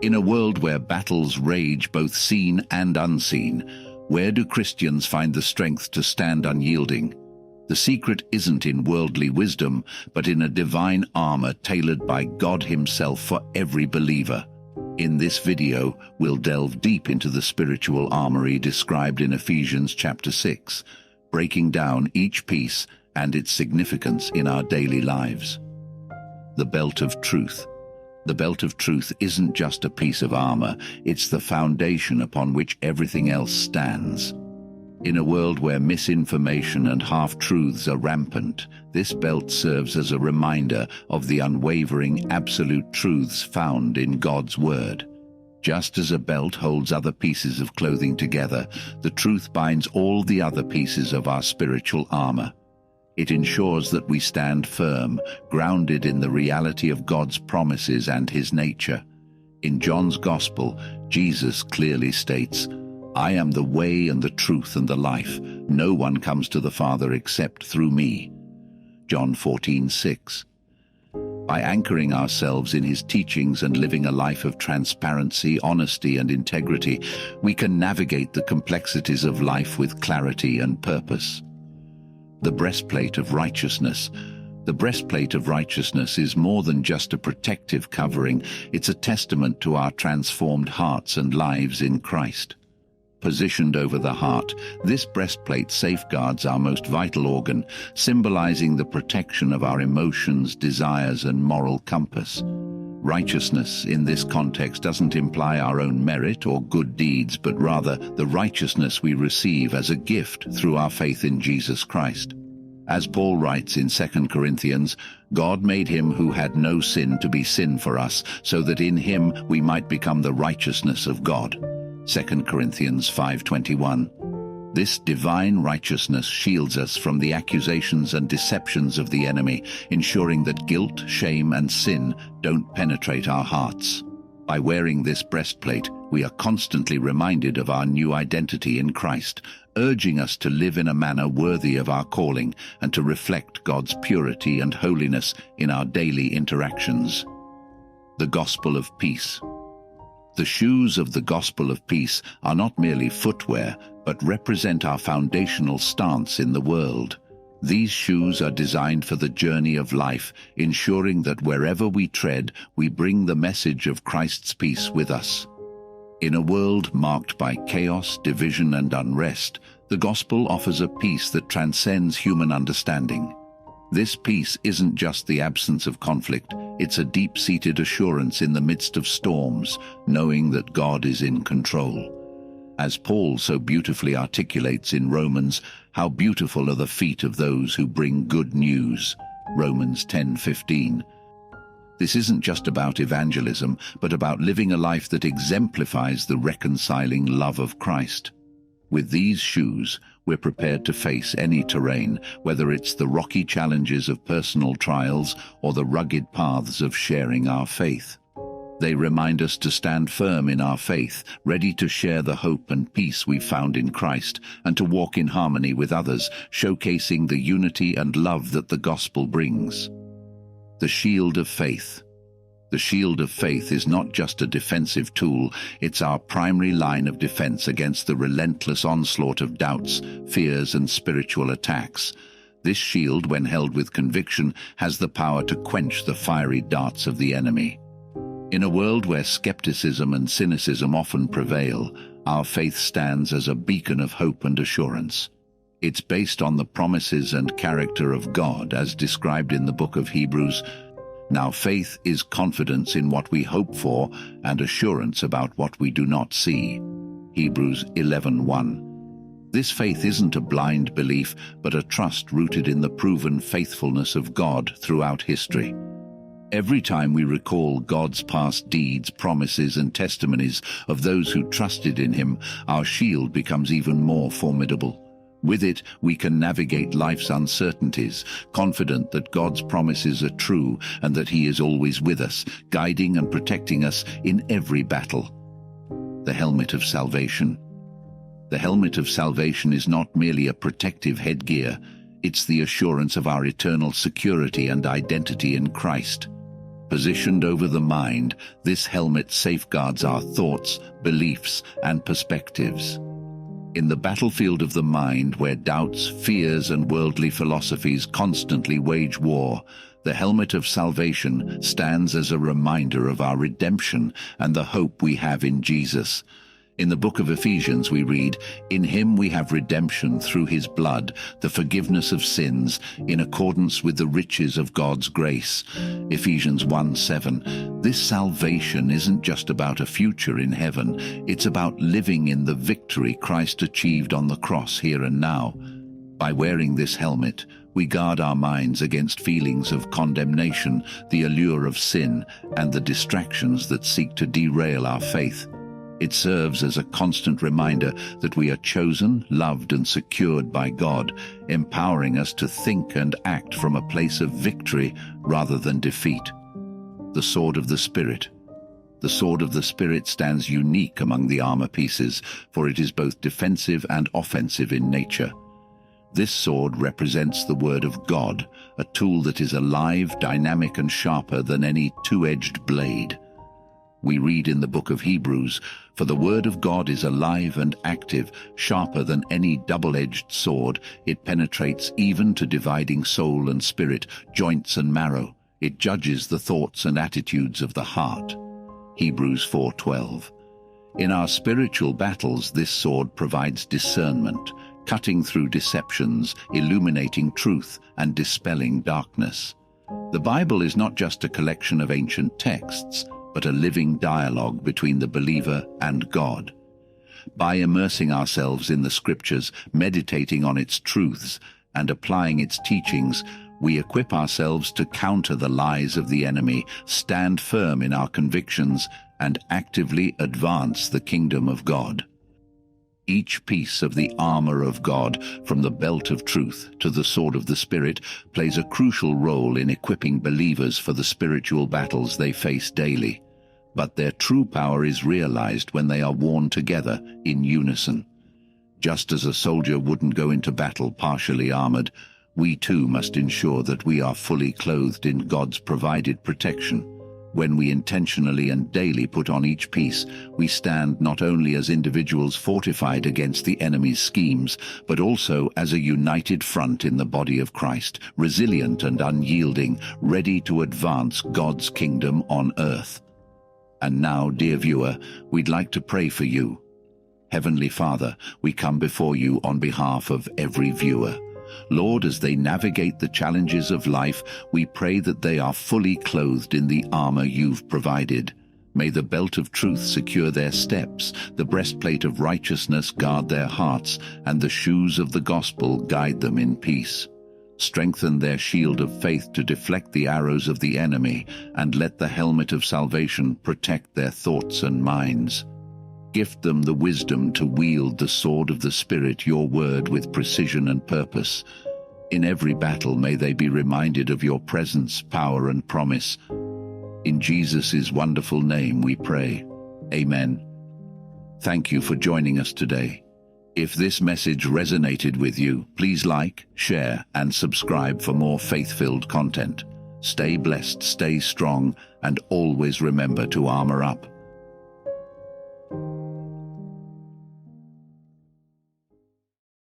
In a world where battles rage both seen and unseen, where do Christians find the strength to stand unyielding? The secret isn't in worldly wisdom, but in a divine armor tailored by God Himself for every believer. In this video, we'll delve deep into the spiritual armory described in Ephesians chapter 6, breaking down each piece and its significance in our daily lives. The belt of truth. The belt of truth isn't just a piece of armor, it's the foundation upon which everything else stands. In a world where misinformation and half-truths are rampant, this belt serves as a reminder of the unwavering absolute truths found in God's Word. Just as a belt holds other pieces of clothing together, the truth binds all the other pieces of our spiritual armor. It ensures that we stand firm, grounded in the reality of God's promises and His nature. In John's Gospel, Jesus clearly states, "I am the way and the truth and the life. No one comes to the Father except through me." John 14:6. By anchoring ourselves in His teachings and living a life of transparency, honesty, and integrity, we can navigate the complexities of life with clarity and purpose. The breastplate of righteousness. The breastplate of righteousness is more than just a protective covering, it's a testament to our transformed hearts and lives in Christ. Positioned over the heart, this breastplate safeguards our most vital organ, symbolizing the protection of our emotions, desires, and moral compass. Righteousness in this context doesn't imply our own merit or good deeds, but rather the righteousness we receive as a gift through our faith in Jesus Christ. As Paul writes in 2 Corinthians, "God made Him who had no sin to be sin for us, so that in Him we might become the righteousness of God." 2 Corinthians 5:21. This divine righteousness shields us from the accusations and deceptions of the enemy, ensuring that guilt, shame, and sin don't penetrate our hearts. By wearing this breastplate, we are constantly reminded of our new identity in Christ, urging us to live in a manner worthy of our calling and to reflect God's purity and holiness in our daily interactions. The Gospel of Peace. The shoes of the Gospel of Peace are not merely footwear, but represent our foundational stance in the world. These shoes are designed for the journey of life, ensuring that wherever we tread, we bring the message of Christ's peace with us. In a world marked by chaos, division, and unrest, the Gospel offers a peace that transcends human understanding. This peace isn't just the absence of conflict, it's a deep-seated assurance in the midst of storms, knowing that God is in control. As Paul so beautifully articulates in Romans, how beautiful are the feet of those who bring good news. Romans 10:15. This isn't just about evangelism, but about living a life that exemplifies the reconciling love of Christ. With these shoes, we're prepared to face any terrain, whether it's the rocky challenges of personal trials or the rugged paths of sharing our faith. They remind us to stand firm in our faith, ready to share the hope and peace we've found in Christ, and to walk in harmony with others, showcasing the unity and love that the gospel brings. The shield of faith. The shield of faith is not just a defensive tool, it's our primary line of defense against the relentless onslaught of doubts, fears, and spiritual attacks. This shield, when held with conviction, has the power to quench the fiery darts of the enemy. In a world where skepticism and cynicism often prevail, our faith stands as a beacon of hope and assurance. It's based on the promises and character of God as described in the book of Hebrews. Now faith is confidence in what we hope for and assurance about what we do not see. Hebrews 11:1. This faith isn't a blind belief, but a trust rooted in the proven faithfulness of God throughout history. Every time we recall God's past deeds, promises, and testimonies of those who trusted in Him, our shield becomes even more formidable. With it, we can navigate life's uncertainties, confident that God's promises are true and that He is always with us, guiding and protecting us in every battle. The helmet of salvation. The helmet of salvation is not merely a protective headgear, it's the assurance of our eternal security and identity in Christ. Positioned over the mind, this helmet safeguards our thoughts, beliefs, and perspectives. In the battlefield of the mind, where doubts, fears, and worldly philosophies constantly wage war, the helmet of salvation stands as a reminder of our redemption and the hope we have in Jesus. In the book of Ephesians we read, "In him we have redemption through his blood, the forgiveness of sins, in accordance with the riches of God's grace." Ephesians 1:7. This salvation isn't just about a future in heaven, it's about living in the victory Christ achieved on the cross here and now. By wearing this helmet, we guard our minds against feelings of condemnation, the allure of sin, and the distractions that seek to derail our faith. It serves as a constant reminder that we are chosen, loved, and secured by God, empowering us to think and act from a place of victory rather than defeat. The sword of the Spirit. The sword of the Spirit stands unique among the armor pieces, for it is both defensive and offensive in nature. This sword represents the Word of God, a tool that is alive, dynamic, and sharper than any two-edged blade. We read in the book of Hebrews, "For the word of God is alive and active, sharper than any double-edged sword. It penetrates even to dividing soul and spirit, joints and marrow. It judges the thoughts and attitudes of the heart." Hebrews 4:12. In our spiritual battles, this sword provides discernment, cutting through deceptions, illuminating truth, and dispelling darkness. The Bible is not just a collection of ancient texts, but a living dialogue between the believer and God. By immersing ourselves in the Scriptures, meditating on its truths, and applying its teachings, we equip ourselves to counter the lies of the enemy, stand firm in our convictions, and actively advance the kingdom of God. Each piece of the armor of God, from the belt of truth to the sword of the Spirit, plays a crucial role in equipping believers for the spiritual battles they face daily. But their true power is realized when they are worn together in unison. Just as a soldier wouldn't go into battle partially armored, we too must ensure that we are fully clothed in God's provided protection. When we intentionally and daily put on each piece, we stand not only as individuals fortified against the enemy's schemes, but also as a united front in the body of Christ, resilient and unyielding, ready to advance God's kingdom on earth. And now, dear viewer, we'd like to pray for you. Heavenly Father, we come before you on behalf of every viewer. Lord, as they navigate the challenges of life, we pray that they are fully clothed in the armor you've provided. May the belt of truth secure their steps, the breastplate of righteousness guard their hearts, and the shoes of the gospel guide them in peace. Strengthen their shield of faith to deflect the arrows of the enemy, and let the helmet of salvation protect their thoughts and minds. Gift them the wisdom to wield the sword of the Spirit, your word, with precision and purpose. In every battle may they be reminded of your presence, power, and promise. In Jesus' wonderful name we pray. Amen. Thank you for joining us today. If this message resonated with you, please like, share, and subscribe for more faith-filled content. Stay blessed, stay strong, and always remember to armor up.